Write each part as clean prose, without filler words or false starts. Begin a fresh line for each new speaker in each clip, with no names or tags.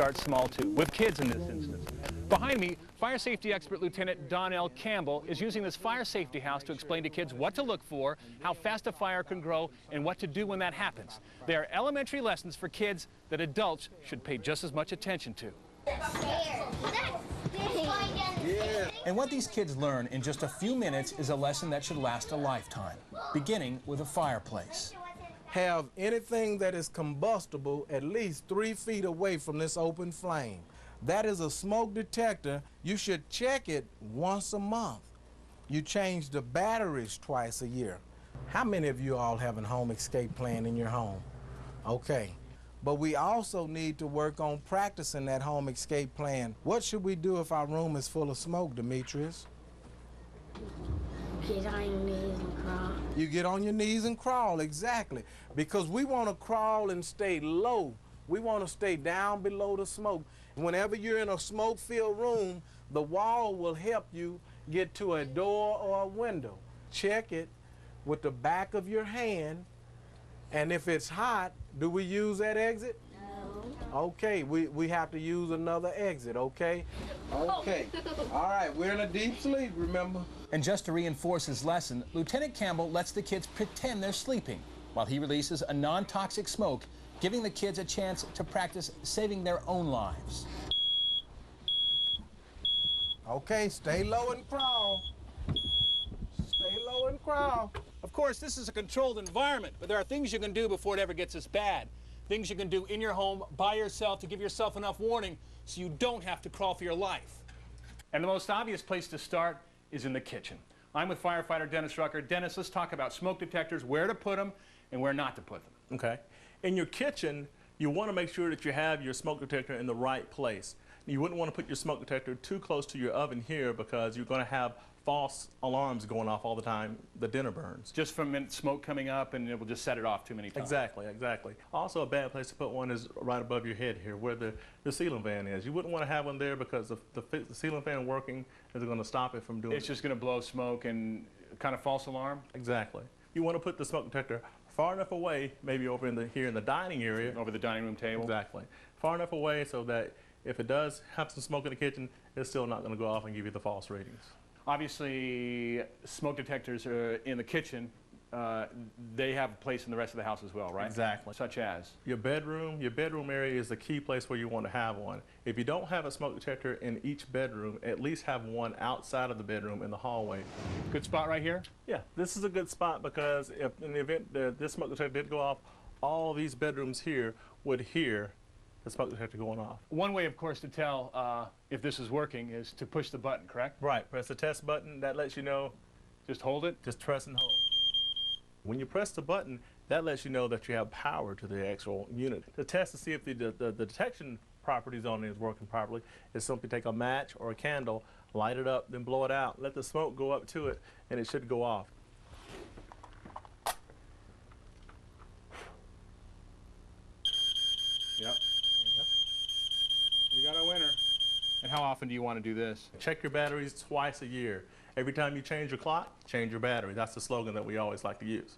start small too, with kids in this instance. Behind me, fire safety expert Lieutenant Donnell Campbell is using this fire safety house to explain to kids what to look for, how fast a fire can grow, and what to do when that happens. They are elementary lessons for kids that adults should pay just as much attention to. And what these kids learn in just a few minutes is a lesson that should last a lifetime, beginning with a fireplace.
Have anything that is combustible at least 3 feet away from this open flame. That is a smoke detector. You should check it once a month. You change the batteries twice a year. How many of you all have a home escape plan in your home? Okay. But we also need to work on practicing that home escape plan. What should we do if our room is full of smoke, Demetrius?
Get on your knees and crawl.
You get on your knees and crawl, exactly. Because we want to crawl and stay low. We want to stay down below the smoke. Whenever you're in a smoke-filled room, the wall will help you get to a door or a window. Check it with the back of your hand, and if it's hot, do we use that exit?
No.
Okay, we have to use another exit, okay? Okay. All right, we're in a deep sleep, remember?
And just to reinforce his lesson, Lieutenant Campbell lets the kids pretend they're sleeping while he releases a non-toxic smoke, giving the kids a chance to practice saving their own lives.
Okay, stay low and crawl. Stay low and crawl.
Of course, this is a controlled environment, but there are things you can do before it ever gets this bad. Things you can do in your home by yourself to give yourself enough warning so you don't have to crawl for your life. And the most obvious place to start is in the kitchen. I'm with firefighter Dennis Rucker. Dennis, let's talk about smoke detectors, where to put them and where not to put them.
Okay. In your kitchen, you want to make sure that you have your smoke detector in the right place. You wouldn't want to put your smoke detector too close to your oven here because you're going to have false alarms going off all the time. The dinner burns.
Just from smoke coming up and it will just set it off too many times.
Exactly, exactly. Also, a bad place to put one is right above your head here where the ceiling fan is. You wouldn't want to have one there because the ceiling fan working is going to stop it from doing it.
It's just going to blow smoke and kind of false alarm?
Exactly. You want to put the smoke detector far enough away, maybe over here in the dining area.
Over the dining room table?
Exactly. Far enough away so that if it does have some smoke in the kitchen, it's still not going to go off and give you the false readings.
Obviously, smoke detectors are in the kitchen. They have a place in the rest of the house as well, right?
Exactly.
Such as?
Your bedroom area is the key place where you want to have one. If you don't have a smoke detector in each bedroom, at least have one outside of the bedroom in the hallway.
Good spot right here?
Yeah, this is a good spot because if in the event that this smoke detector did go off, all these bedrooms here would hear the smoke detector going off.
One way, of course, to tell if this is working is to push the button, correct?
Right. Press the test button. That lets you know.
Just hold it?
Just press and hold. When you press the button, that lets you know that you have power to the actual unit. To test to see if the detection properties on it is working properly is simply take a match or a candle, light it up, then blow it out. Let the smoke go up to it, and it should go off.
Yep. We got a winner. And how often do you want to do this?
Check your batteries twice a year. Every time you change your clock, change your battery. That's the slogan that we always like to use.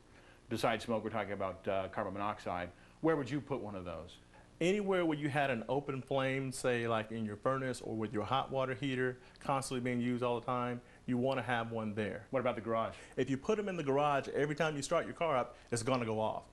Besides smoke, we're talking about carbon monoxide. Where would you put one of those?
Anywhere where you had an open flame, say like in your furnace or with your hot water heater constantly being used all the time, you want to have one there.
What about the garage?
If you put them in the garage, every time you start your car up, it's going to go off.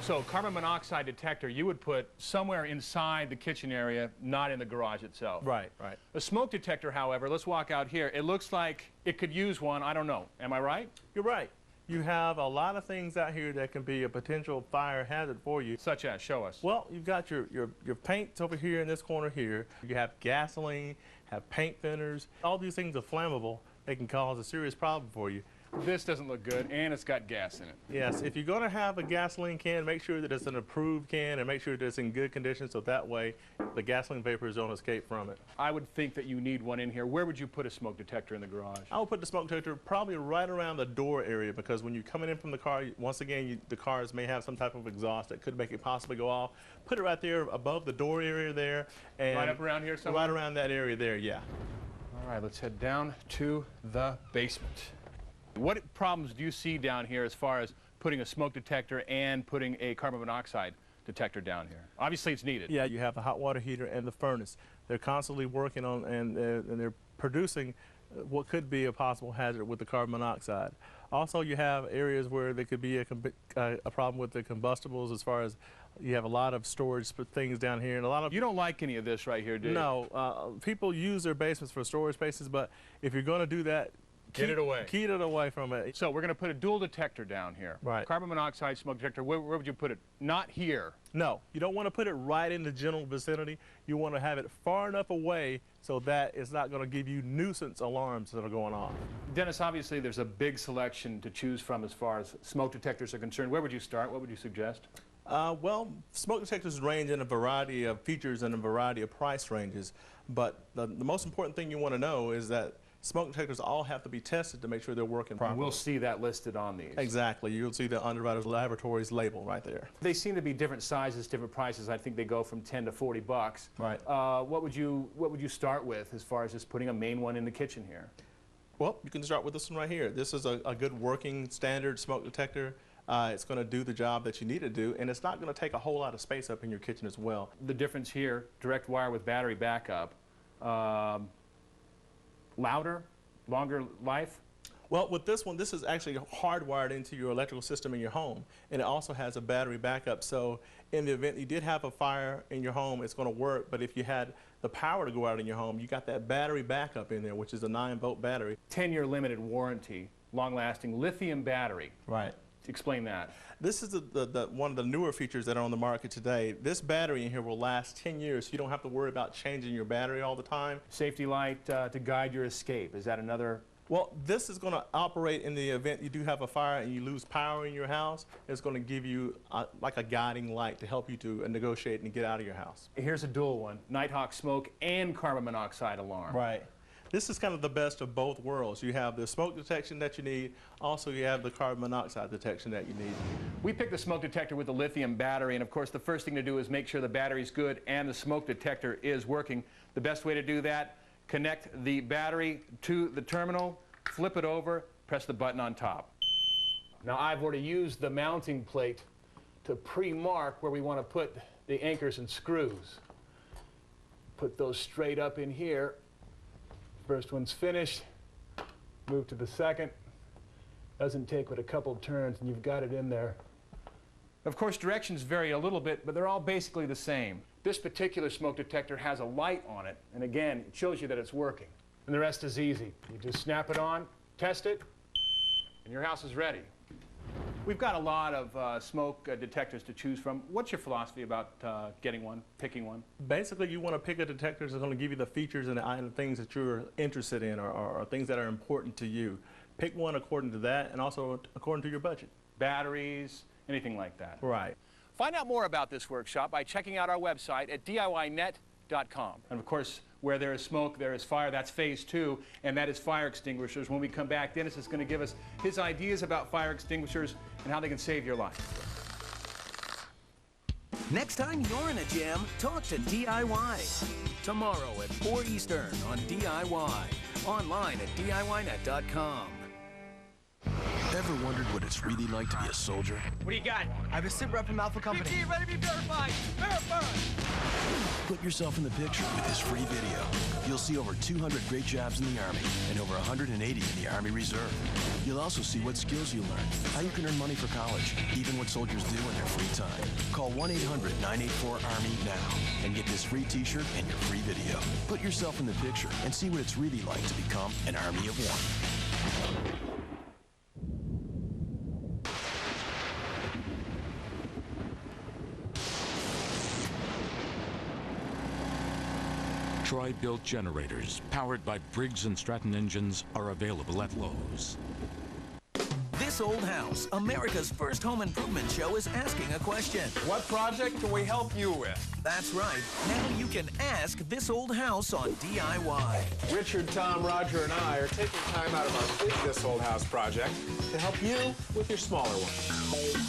So carbon monoxide detector you would put somewhere inside the kitchen area, not in the garage itself.
Right, right.
A smoke detector, however, let's walk out here. It looks like it could use one. I don't know. Am I right?
You're right. You have a lot of things out here that can be a potential fire hazard for you.
Such as? Show us.
Well, you've got your paints over here in this corner here. You have gasoline, have paint thinners. All these things are flammable. They can cause a serious problem for you.
This doesn't look good, and it's got gas in it.
Yes, if you're going to have a gasoline can, make sure that it's an approved can and make sure that it's in good condition so that way the gasoline vapors don't escape from it.
I would think that you need one in here. Where would you put a smoke detector in the garage?
I would put the smoke detector probably right around the door area because when you're coming in from the car, once again, the cars may have some type of exhaust that could make it possibly go off. Put it right there above the door area there. And
right up around here somewhere?
Right around that area there, yeah.
All right, let's head down to the basement. What problems do you see down here as far as putting a smoke detector and putting a carbon monoxide detector down here? Obviously, it's needed.
Yeah, you have the hot water heater and the furnace. They're constantly working on, and they're producing what could be a possible hazard with the carbon monoxide. Also, you have areas where there could be a problem with the combustibles, as far as you have a lot of storage things down here, and a lot of...
You don't like any of this right here, do you?
No. People use their basements for storage spaces, but if you're going to do that,
Keep it
away from it.
So we're going to put a dual detector down here.
Right.
Carbon monoxide smoke detector. Where would you put it? Not here.
No, you don't want to put it right in the general vicinity. You want to have it far enough away so that it's not going to give you nuisance alarms that are going off.
Dennis, obviously there's a big selection to choose from as far as smoke detectors are concerned. Where would you start? What would you suggest?
Well, smoke detectors range in a variety of features and a variety of price ranges, but the most important thing you want to know is that smoke detectors all have to be tested to make sure they're working properly.
And we'll see that listed on these.
Exactly. You'll see the Underwriters Laboratories label right there.
They seem to be different sizes, different prices. I think they go from 10 to 40 bucks.
Right.
What would you start with as far as just putting a main one in the kitchen here?
Well, you can start with this one right here. This is a good working standard smoke detector. It's going to do the job that you need to do, and it's not going to take a whole lot of space up in your kitchen as well.
The difference here, direct wire with battery backup. Louder, longer life?
Well, with this one, this is actually hardwired into your electrical system in your home, and it also has a battery backup. So in the event you did have a fire in your home, it's going to work. But if you had the power to go out in your home, you got that battery backup in there, which is a 9-volt battery.
10-year limited warranty, long-lasting lithium battery.
Right.
Explain that.
This is one of the newer features that are on the market today. This battery in here will last 10 years, so you don't have to worry about changing your battery all the time.
Safety light to guide your escape. Is that another?
Well, this is going to operate in the event you do have a fire and you lose power in your house. It's going to give you like a guiding light to help you to negotiate and get out of your house.
Here's a dual one, Nighthawk smoke and carbon monoxide alarm.
Right. This is kind of the best of both worlds. You have the smoke detection that you need, also you have the carbon monoxide detection that you need.
We picked the smoke detector with the lithium battery, and of course the first thing to do is make sure the battery's good and the smoke detector is working. The best way to do that, connect the battery to the terminal, flip it over, press the button on top. Now I've already used the mounting plate to pre-mark where we want to put the anchors and screws. Put those straight up in here. First one's finished, move to the second. Doesn't take but a couple of turns and you've got it in there. Of course, directions vary a little bit, but they're all basically the same. This particular smoke detector has a light on it, and again, it shows you that it's working. And the rest is easy. You just snap it on, test it, and your house is ready. We've got a lot of smoke detectors to choose from. What's your philosophy about getting one, picking one?
Basically, you want to pick a detector that's going to give you the features and the things that you're interested in or things that are important to you. Pick one according to that and also according to your budget.
Batteries, anything like that.
Right.
Find out more about this workshop by checking out our website at DIYnet.com. And of course, where there is smoke, there is fire. That's phase 2, and that is fire extinguishers. When we come back, Dennis is going to give us his ideas about fire extinguishers and how they can save your life.
Next time you're in a jam, talk to DIY. Tomorrow at 4 Eastern on DIY. Online at DIYnet.com.
Ever wondered what it's really like to be a soldier?
What do you got?
I have a sit rep from Alpha Company.
BT, ready to be verified. Verified.
Put yourself in the picture with this free video. You'll see over 200 great jobs in the Army and over 180 in the Army Reserve. You'll also see what skills you learned, how you can earn money for college, even what soldiers do in their free time. Call 1-800-984-ARMY now and get this free t-shirt and your free video. Put yourself in the picture and see what it's really like to become an Army of One.
Troy-built generators powered by Briggs & Stratton engines are available at Lowe's.
This Old House, America's first home improvement show, is asking a question.
What project can we help you with?
That's right. Now you can ask This Old House on DIY.
Richard, Tom, Roger, and I are taking time out of our big This Old House project to help you with your smaller one.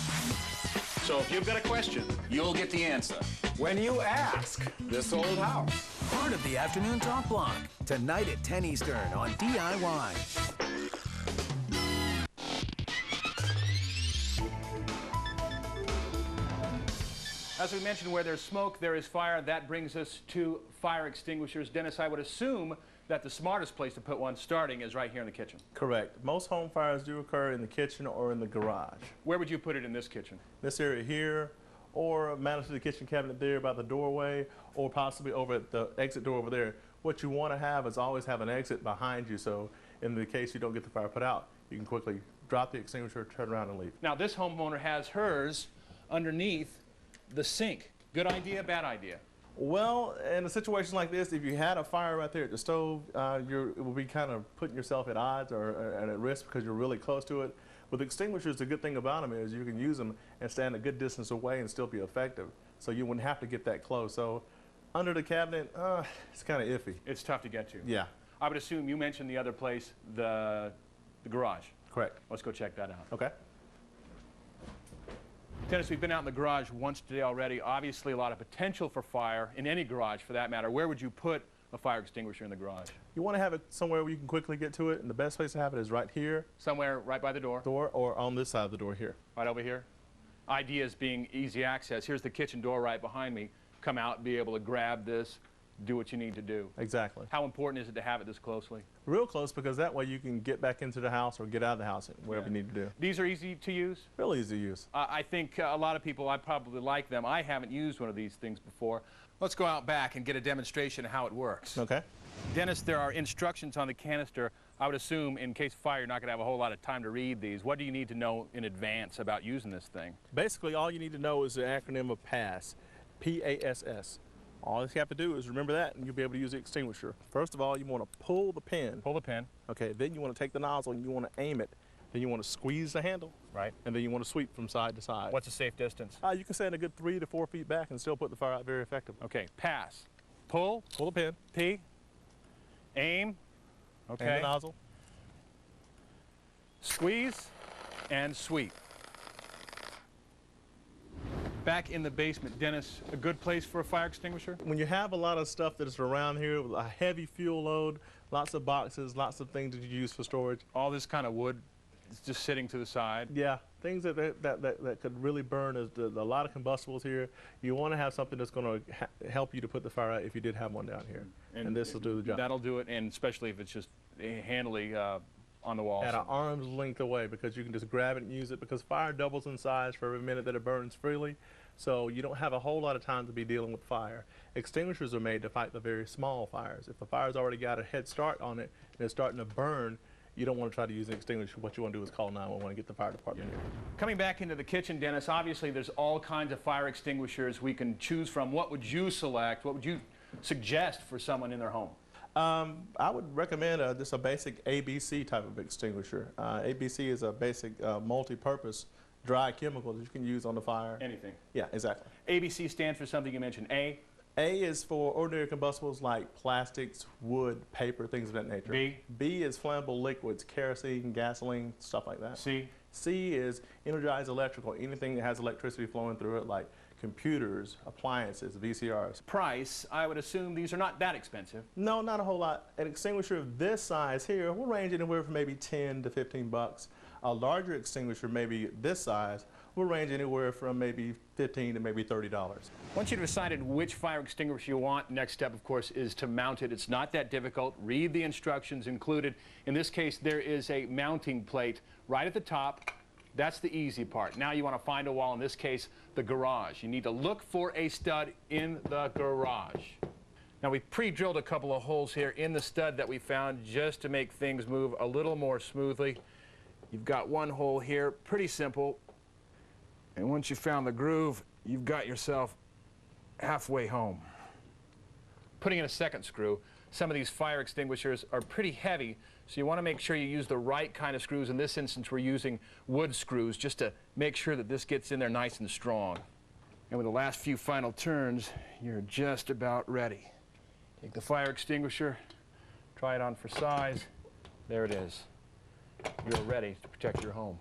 So if you've got a question, you'll get the answer.
When you ask This Old House.
Part of the afternoon talk block. Tonight at 10 Eastern on DIY.
As we mentioned, where there's smoke, there is fire. That brings us to fire extinguishers. Dennis, I would assume that the smartest place to put one starting is right here in the kitchen.
Correct. Most home fires do occur in the kitchen or in the garage.
Where would you put it in this kitchen?
This area here, or mounted to the kitchen cabinet there by the doorway, or possibly over at the exit door over there. What you want to have is always have an exit behind you, so in the case you don't get the fire put out, you can quickly drop the extinguisher, turn around and leave.
Now this homeowner has hers underneath the sink. Good idea, bad idea?
Well, in a situation like this, if you had a fire right there at the stove, it will be kind of putting yourself at odds or at risk because you're really close to it. With extinguishers, the good thing about them is you can use them and stand a good distance away and still be effective. So you wouldn't have to get that close. So under the cabinet, it's kind of iffy.
It's tough to get to.
Yeah.
I would assume you mentioned the other place, the garage.
Correct.
Let's go check that out.
Okay.
Dennis, we've been out in the garage once today already. Obviously a lot of potential for fire in any garage for that matter. Where would you put a fire extinguisher in the garage?
You want to have it somewhere where you can quickly get to it, and the best place to have it is right here.
Somewhere right by the door?
Or on this side of the door here.
Right over here? Ideas being easy access. Here's the kitchen door right behind me. Come out, be able to grab this, do what you need to do.
Exactly.
How important is it to have it this closely?
Real close, because that way you can get back into the house or get out of the house, whatever you need to do.
These are easy to use?
Real easy to use.
I think a lot of people, I probably like them. I haven't used one of these things before. Let's go out back and get a demonstration of how it works.
Okay.
Dennis, there are instructions on the canister. I would assume in case of fire, you're not going to have a whole lot of time to read these. What do you need to know in advance about using this thing?
Basically, all you need to know is the acronym of PASS, P-A-S-S. All you have to do is remember that, and you'll be able to use the extinguisher. First of all, you want to pull the pin.
Pull the pin.
Okay, then you want to take the nozzle and you want to aim it. Then you want to squeeze the handle.
Right.
And then you want to sweep from side to side.
What's a safe distance?
You can stand a good 3 to 4 feet back and still put the fire out very effectively.
Okay, pass. Pull.
Pull the pin.
P. Aim. Okay.
Aim the nozzle.
Squeeze and sweep. Back in the basement, Dennis, a good place for a fire extinguisher?
When you have a lot of stuff that is around here with a heavy fuel load, lots of boxes, lots of things that you use for storage.
All this kind of wood is just sitting to the side.
Yeah, things that could really burn. A lot of combustibles here. You want to have something that's going to help you to put the fire out if you did have one down here. And this will do the job.
That'll do it, and especially if it's just handily on the wall.
At an arm's length away, because you can just grab it and use it, because fire doubles in size for every minute that it burns freely. So you don't have a whole lot of time to be dealing with fire. Extinguishers are made to fight the very small fires. If the fire's already got a head start on it and it's starting to burn, you don't want to try to use an extinguisher. What you want to do is call 911 and get the fire department here.
Coming back into the kitchen, Dennis, obviously there's all kinds of fire extinguishers we can choose from. What would you select? What would you suggest for someone in their home?
I would recommend just a basic ABC type of extinguisher. ABC is a basic multi-purpose dry chemical that you can use on the fire.
Anything.
Yeah, exactly.
ABC stands for something you mentioned. A?
A is for ordinary combustibles like plastics, wood, paper, things of that nature.
B?
B is flammable liquids, kerosene, gasoline, stuff like that.
C?
C is energized electrical, anything that has electricity flowing through it, like computers, appliances, VCRs.
Price, I would assume these are not that expensive.
No, not a whole lot. An extinguisher of this size here will range anywhere from maybe 10 to 15 bucks. A larger extinguisher, maybe this size, will range anywhere from maybe $15 to maybe $30.
Once you've decided which fire extinguisher you want, next step, of course, is to mount it. It's not that difficult. Read the instructions included. In this case, there is a mounting plate right at the top. That's the easy part. Now you want to find a wall, in this case, the garage. You need to look for a stud in the garage. Now we pre-drilled a couple of holes here in the stud that we found just to make things move a little more smoothly. You've got one hole here, pretty simple. And once you found the groove, you've got yourself halfway home. Putting in a second screw, some of these fire extinguishers are pretty heavy, so you want to make sure you use the right kind of screws. In this instance, we're using wood screws just to make sure that this gets in there nice and strong. And with the last few final turns, you're just about ready. Take the fire extinguisher, try it on for size. There it is. You're ready to protect your home.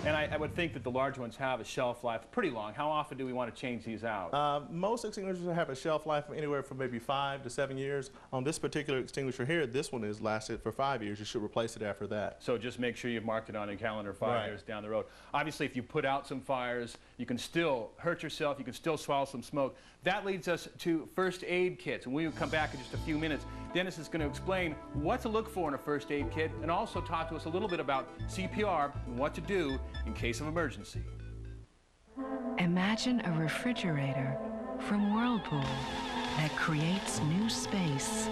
And I would think that the larger ones have a shelf life pretty long. How often do we want to change these out?
Most extinguishers have a shelf life of anywhere from maybe 5 to 7 years. On this particular extinguisher here, this one has lasted for 5 years. You should replace it after that.
So just make sure you mark it on a calendar 5
Right.
years down the road. Obviously, if you put out some fires, you can still hurt yourself. You can still swallow some smoke. That leads us to first aid kits. And we will come back in just a few minutes. Dennis is going to explain what to look for in a first aid kit and also talk to us a little bit about CPR and what to do in case of emergency.
Imagine a refrigerator from Whirlpool that creates new space.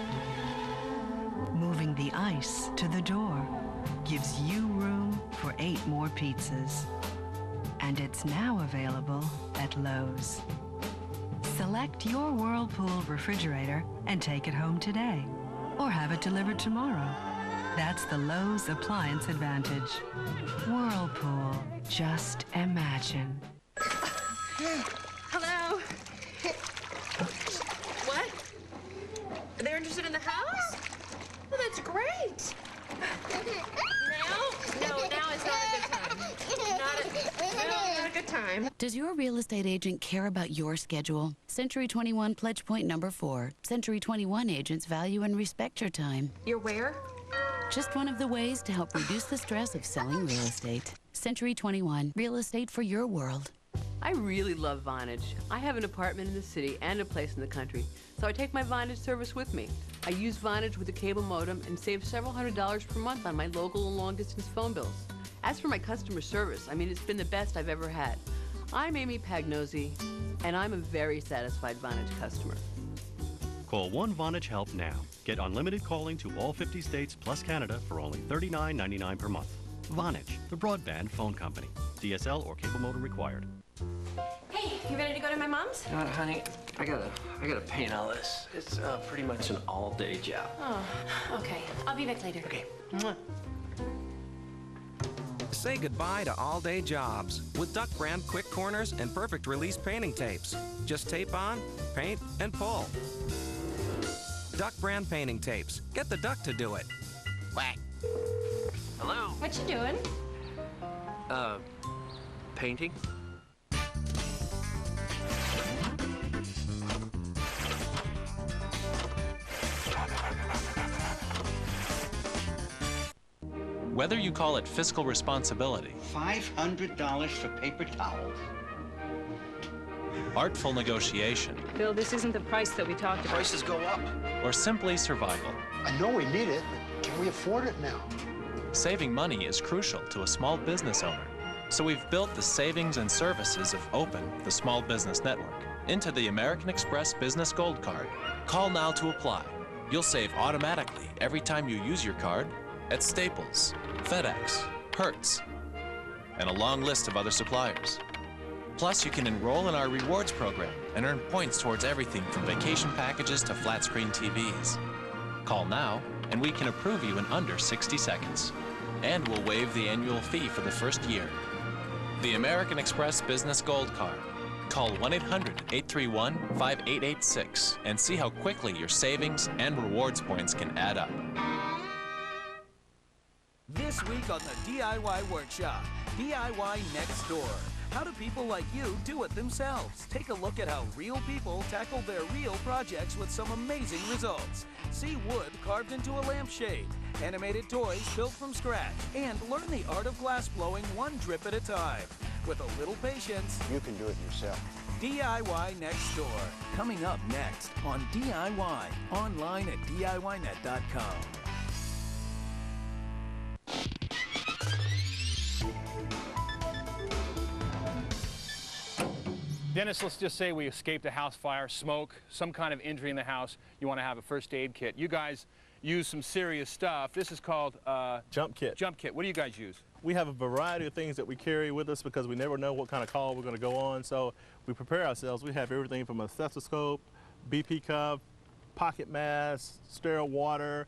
Moving the ice to the door gives you room for 8 more pizzas. And it's now available at Lowe's. Select your Whirlpool refrigerator and take it home today, or have it delivered tomorrow. That's the Lowe's Appliance Advantage. Whirlpool, just imagine.
Hello? What? They're interested in the house? Well, that's great. Now is not a good time. Not a good time.
Does your real estate agent care about your schedule? Century 21 Pledge Point number 4. Century 21 agents value and respect your time.
You're where?
Just one of the ways to help reduce the stress of selling real estate. Century 21, real estate for your world.
I really love Vonage. I have an apartment in the city and a place in the country, so I take my Vonage service with me. I use Vonage with a cable modem and save several $100s per month on my local and long-distance phone bills. As for my customer service, I mean, it's been the best I've ever had. I'm Amy Pagnozzi, and I'm a very satisfied Vonage customer.
Call 1 Help now. Get unlimited calling to all 50 states plus Canada for only $39.99 per month. Vonage, the broadband phone company. DSL or cable modem required.
Hey, you ready to go to my mom's?
You know what, honey? I gotta paint all this. It's pretty much an all-day job.
Oh, okay. I'll be back later.
Okay.
Say goodbye to all-day jobs with Duck Brand quick corners and perfect release painting tapes. Just tape on, paint, and pull. Duck Brand painting tapes. Get the duck to do it. Whack.
Hello?
What you doing?
Painting?
Whether you call it fiscal responsibility,
$500 for paper towels.
artful negotiation,
Bill, this isn't the price that we talked about.
Prices go up.
or simply survival,
I know we need it, but can we afford it now?
saving money is crucial to a small business owner. So we've built the savings and services of Open, the small business network, into the American Express Business Gold Card. Call now to apply. You'll save automatically every time you use your card at Staples, FedEx, Hertz, and a long list of other suppliers. Plus, you can enroll in our rewards program and earn points towards everything from vacation packages to flat-screen TVs. Call now, and we can approve you in under 60 seconds. And we'll waive the annual fee for the first year. The American Express Business Gold Card. Call 1-800-831-5886 and see how quickly your savings and rewards points can add up.
This week on the DIY Workshop, DIY Next Door. How do people like you do it themselves? Take a look at how real people tackle their real projects with some amazing results. See wood carved into a lampshade, animated toys built from scratch, and learn the art of glass blowing one drip at a time. With a little patience,
You can do it yourself.
DIY Next Door. Coming up next on DIY, online at DIYnet.com.
Dennis, let's just say we escaped a house fire, smoke, some kind of injury in the house. You want to have a first aid kit. You guys use some serious stuff. This is called
Jump kit.
Jump kit. What do you guys use?
We have a variety of things that we carry with us because we never know what kind of call we're going to go on. So we prepare ourselves. We have everything from a stethoscope, BP cuff, pocket mask, sterile water,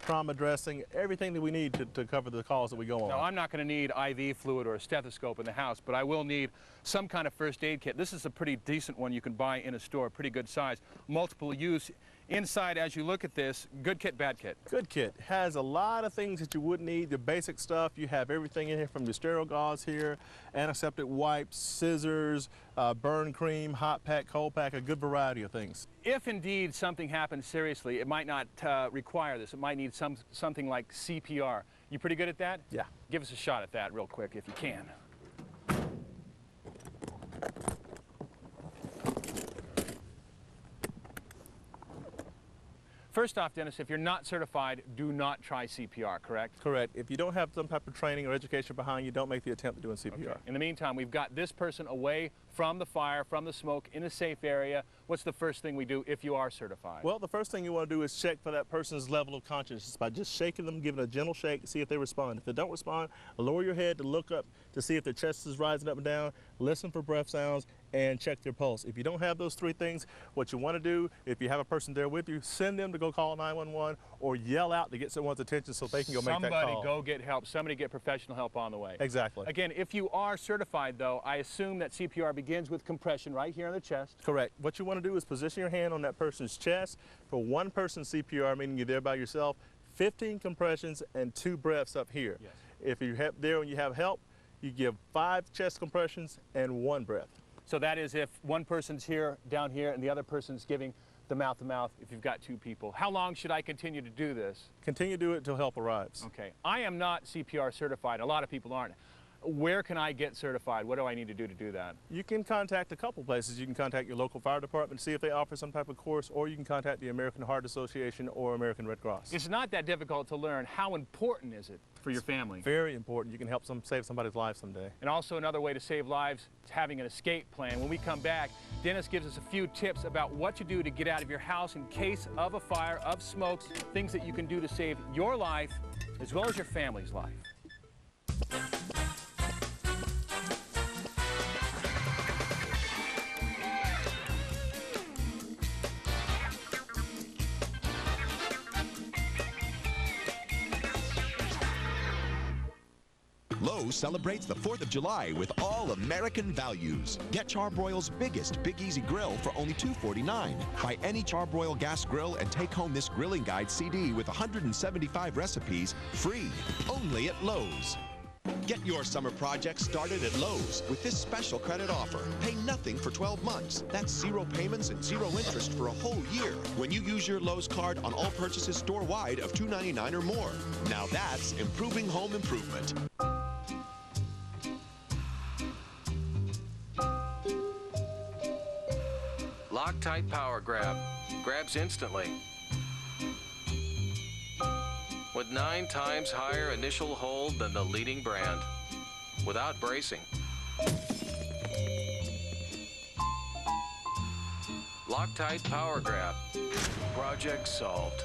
trauma dressing, everything that we need to cover the calls that we go on.
Now, I'm not going to need IV fluid or a stethoscope in the house, but I will need some kind of first aid kit. This is a pretty decent one you can buy in a store, pretty good size. Multiple use. Inside, as you look at this, good kit, bad kit.
Good kit. Has a lot of things that you would need, the basic stuff. You have everything in here from your sterile gauze here, antiseptic wipes, scissors, burn cream, hot pack, cold pack, a good variety of things.
If indeed something happens seriously, it might not require this. It might need something like CPR. You pretty good at that?
Yeah.
Give us a shot at that real quick if you can. First off, Dennis, if you're not certified, do not try CPR, correct?
Correct. If you don't have some type of training or education behind you, don't make the attempt at doing CPR.
Okay. In the meantime, we've got this person away from the fire, from the smoke, in a safe area. What's the first thing we do if you are certified?
Well, the first thing you want to do is check for that person's level of consciousness by just shaking them, giving a gentle shake to see if they respond. If they don't respond, lower your head to look up to see if their chest is rising up and down, listen for breath sounds, and check their pulse. If you don't have those three things, what you want to do, if you have a person there with you, send them to go call 911 or yell out to get someone's attention so they can go make that call.
Somebody go get help. Somebody get professional help on the way.
Exactly.
Again, if you are certified, though, I assume that CPR begins with compression right here on the chest.
Correct. What you want to do is position your hand on that person's chest. For one person CPR, meaning you're there by yourself, 15 compressions and 2 breaths up here.
Yes.
If you're there when you have help, you give 5 chest compressions and 1 breath.
So that is if one person's here, down here, and the other person's giving the mouth-to-mouth if you've got 2 people. How long should I continue to do this?
Continue to do it until help arrives.
Okay. I am not CPR certified. A lot of people aren't. Where can I get certified? What do I need to do that?
You can contact a couple places. You can contact your local fire department, see if they offer some type of course, or you can contact the American Heart Association or American Red Cross.
It's not that difficult to learn. How important is it for your family?
Very important. You can help save somebody's life someday.
And also another way to save lives is having an escape plan. When we come back, Dennis gives us a few tips about what to do to get out of your house in case of a fire, of smokes, things that you can do to save your life as well as your family's life.
Lowe's celebrates the 4th of July with all American values. Get Charbroil's biggest Big Easy Grill for only $2.49. Buy any Charbroil gas grill and take home this grilling guide CD with 175 recipes free, only at Lowe's. Get your summer project started at Lowe's with this special credit offer. Pay nothing for 12 months. That's 0 payments and 0 interest for a whole year when you use your Lowe's card on all purchases store-wide of $2.99 or more. Now that's improving home improvement.
Loctite Power Grab. Grabs instantly. With 9 times higher initial hold than the leading brand. Without bracing. Loctite Power Grab. Project solved.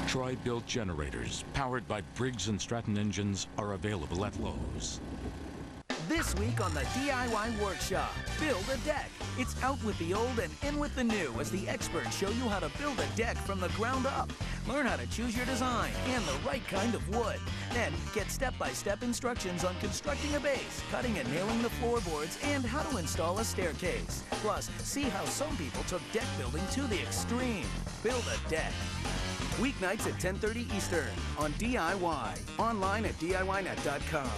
Troy-built generators powered by Briggs & Stratton engines are available at Lowe's.
This week on the DIY Workshop, build a deck. It's out with the old and in with the new as the experts show you how to build a deck from the ground up. Learn how to choose your design and the right kind of wood. Then get step-by-step instructions on constructing a base, cutting and nailing the floorboards, and how to install a staircase. Plus, see how some people took deck building to the extreme. Build a deck. Weeknights at 10:30 Eastern on DIY. Online at DIYnet.com.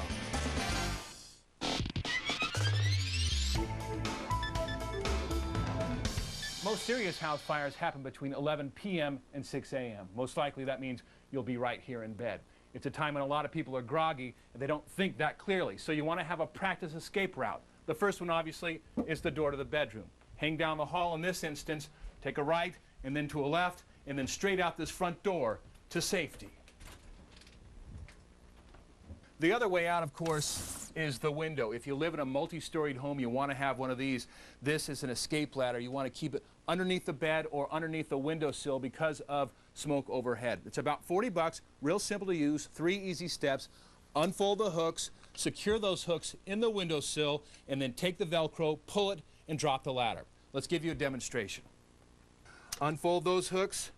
Most serious house fires happen between 11 p.m. and 6 a.m. Most likely that means you'll be right here in bed. It's a time when a lot of people are groggy and they don't think that clearly. So you want to have a practice escape route. The first one, obviously, is the door to the bedroom. Hang down the hall in this instance, take a right and then to a left, and then straight out this front door to safety. The other way out, of course, is the window. If you live in a multi-storied home, you want to have one of these. This is an escape ladder. You want to keep it underneath the bed or underneath the windowsill because of smoke overhead. It's about $40, real simple to use, 3 easy steps. Unfold the hooks, secure those hooks in the windowsill, and then take the Velcro, pull it, and drop the ladder. Let's give you a demonstration. Unfold those hooks,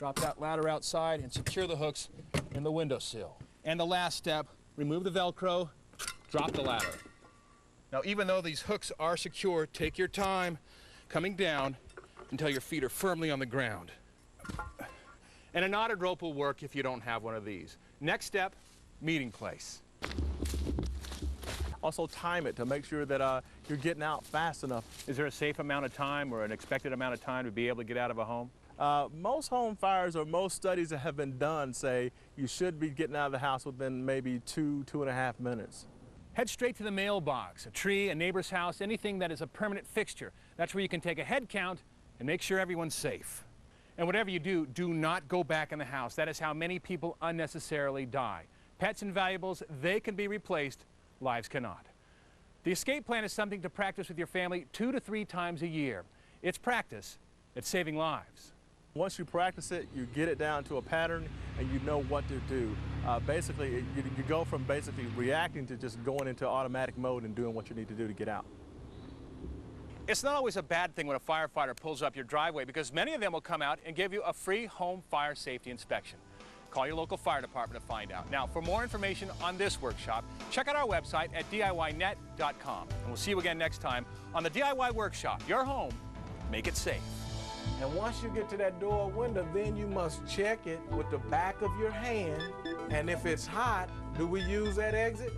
Drop that ladder outside and secure the hooks in the windowsill. And the last step, remove the Velcro, drop the ladder. Now, even though these hooks are secure, take your time coming down until your feet are firmly on the ground. And a knotted rope will work if you don't have one of these. Next step, meeting place.
Also time it to make sure that you're getting out fast enough.
Is there a safe amount of time or an expected amount of time to be able to get out of a home?
Most home fires or most studies that have been done say you should be getting out of the house within maybe 2.5 minutes.
Head straight to the mailbox, a tree, a neighbor's house, anything that is a permanent fixture. That's where you can take a head count and make sure everyone's safe. And whatever you do, do not go back in the house. That is how many people unnecessarily die. Pets and valuables, they can be replaced, lives cannot. The escape plan is something to practice with your family 2 to 3 times a year. It's practice, it's saving lives.
Once you practice it, you get it down to a pattern and you know what to do. Basically, you go from basically reacting to just going into automatic mode and doing what you need to do to get out.
It's not always a bad thing when a firefighter pulls up your driveway because many of them will come out and give you a free home fire safety inspection. Call your local fire department to find out. Now, for more information on this workshop, check out our website at DIYnet.com. And we'll see you again next time on the DIY Workshop. Your home, make it safe.
And once you get to that door or window, then you must check it with the back of your hand. And if it's hot, do we use that exit?